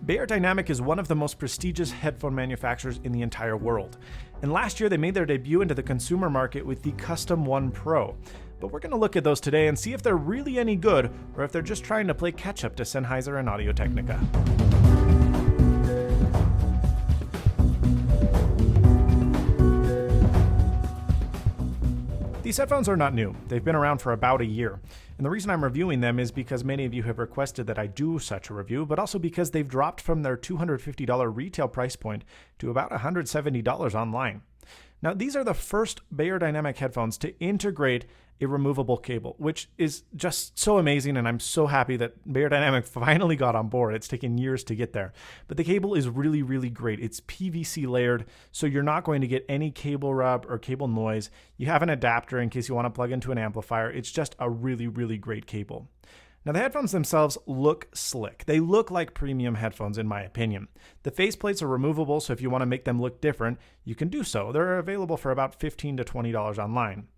Beyerdynamic is one of the most prestigious headphone manufacturers in the entire world. And last year they made their debut into the consumer market with the Custom One Pro. But we're going to look at those today and see if they're really any good or if they're just trying to play catch up to Sennheiser and Audio-Technica. These headphones are not new. They've been around for about a year. And the reason I'm reviewing them is because many of you have requested that I do such a review, but also because they've dropped from their $250 retail price point to about $170 online. Now, these are the first Beyerdynamic headphones to integrate a removable cable, which is just so amazing, and I'm so happy that Beyerdynamic finally got on board. It's taken years to get there. But the cable is really, really great. It's PVC layered, so you're not going to get any cable rub or cable noise. You have an adapter in case you want to plug into an amplifier. It's just a really, really great cable. Now, the headphones themselves look slick. They look like premium headphones in my opinion. The faceplates are removable, so if you want to make them look different, you can do so. They're available for about $15 to $20 online.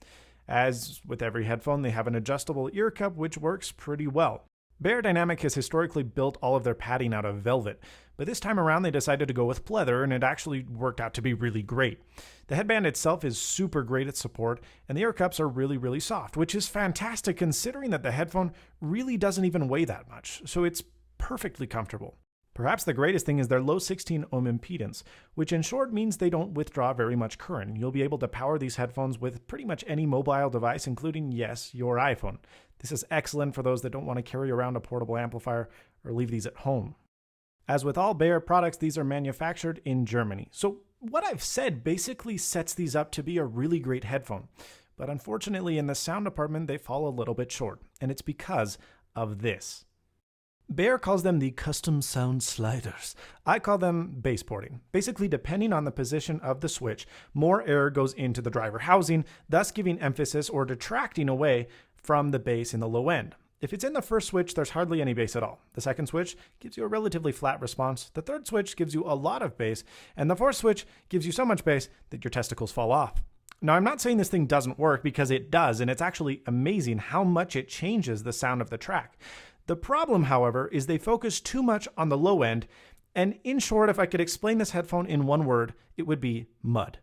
As with every headphone, they have an adjustable ear cup, which works pretty well. Beyerdynamic has historically built all of their padding out of velvet, but this time around they decided to go with pleather, and it actually worked out to be really great. The headband itself is super great at support, and the ear cups are really, really soft, which is fantastic considering that the headphone really doesn't even weigh that much, so it's perfectly comfortable. Perhaps the greatest thing is their low 16 ohm impedance, which in short means they don't withdraw very much current. You'll be able to power these headphones with pretty much any mobile device, including, yes, your iPhone. This is excellent for those that don't want to carry around a portable amplifier or leave these at home. As with all Beyer products, these are manufactured in Germany. So what I've said basically sets these up to be a really great headphone. But unfortunately, in the sound department, they fall a little bit short, and it's because of this. Beyer calls them the custom sound sliders. I call them bass porting. Basically, depending on the position of the switch, more air goes into the driver housing, thus giving emphasis or detracting away from the bass in the low end. If it's in the first switch, there's hardly any bass at all. The second switch gives you a relatively flat response. The third switch gives you a lot of bass. And the fourth switch gives you so much bass that your testicles fall off. Now, I'm not saying this thing doesn't work, because it does, and it's actually amazing how much it changes the sound of the track. The problem, however, is they focus too much on the low end, and in short, if I could explain this headphone in one word, it would be mud.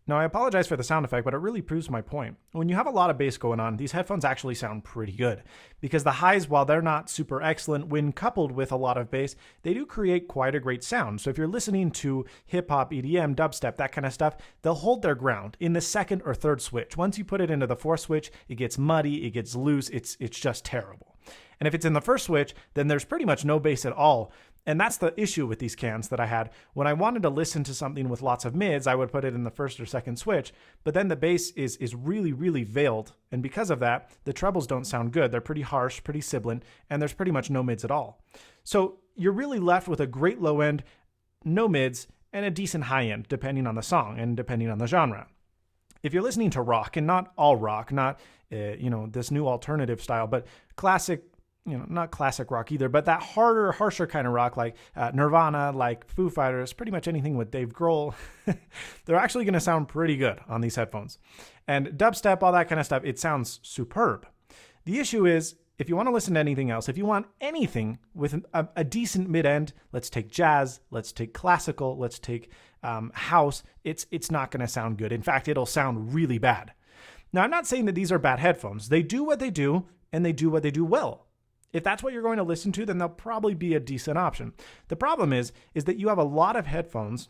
Now, I apologize for the sound effect, but it really proves my point. When you have a lot of bass going on, these headphones actually sound pretty good, because the highs, while they're not super excellent, when coupled with a lot of bass, they do create quite a great sound. So if you're listening to hip-hop, EDM, dubstep, that kind of stuff, they'll hold their ground in the second or third switch. Once you put it into the fourth switch, it gets muddy, it gets loose, it's just terrible. And if it's in the first switch, then there's pretty much no bass at all. And that's the issue with these cans that I had. When I wanted to listen to something with lots of mids, I would put it in the first or second switch, but then the bass is really, really veiled. And because of that, the trebles don't sound good. They're pretty harsh, pretty sibilant, and there's pretty much no mids at all. So you're really left with a great low end, no mids, and a decent high end, depending on the song and depending on the genre. If you're listening to rock, and not all rock, not this new alternative style, but classic, not classic rock either, but that harder, harsher kind of rock, like Nirvana, like Foo Fighters, pretty much anything with Dave Grohl, they're actually going to sound pretty good on these headphones. And dubstep, all that kind of stuff, it sounds superb. The issue is, if you want to listen to anything else, if you want anything with a decent mid-end, let's take jazz, let's take classical, let's take house, it's not going to sound good. In fact, it'll sound really bad. Now, I'm not saying that these are bad headphones. They do what they do, and they do what they do well. If that's what you're going to listen to, then they'll probably be a decent option. The problem is that you have a lot of headphones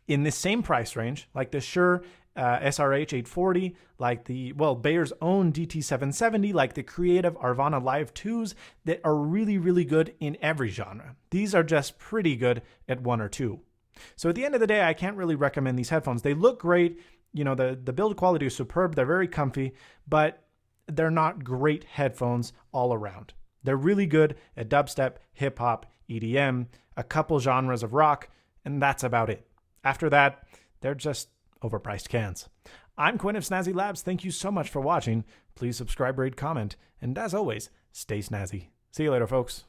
in this same price range, like the Shure SRH 840, like Beyer's own DT770, like the Creative Arvana Live 2s, that are really, really good in every genre. These are just pretty good at one or two. So at the end of the day, I can't really recommend these headphones. They look great. The build quality is superb. They're very comfy, but they're not great headphones all around. They're really good at dubstep, hip-hop, EDM, a couple genres of rock, and that's about it. After that, they're just overpriced cans. I'm Quinn of Snazzy Labs. Thank you so much for watching. Please subscribe, rate, comment, and as always, stay snazzy. See you later, folks.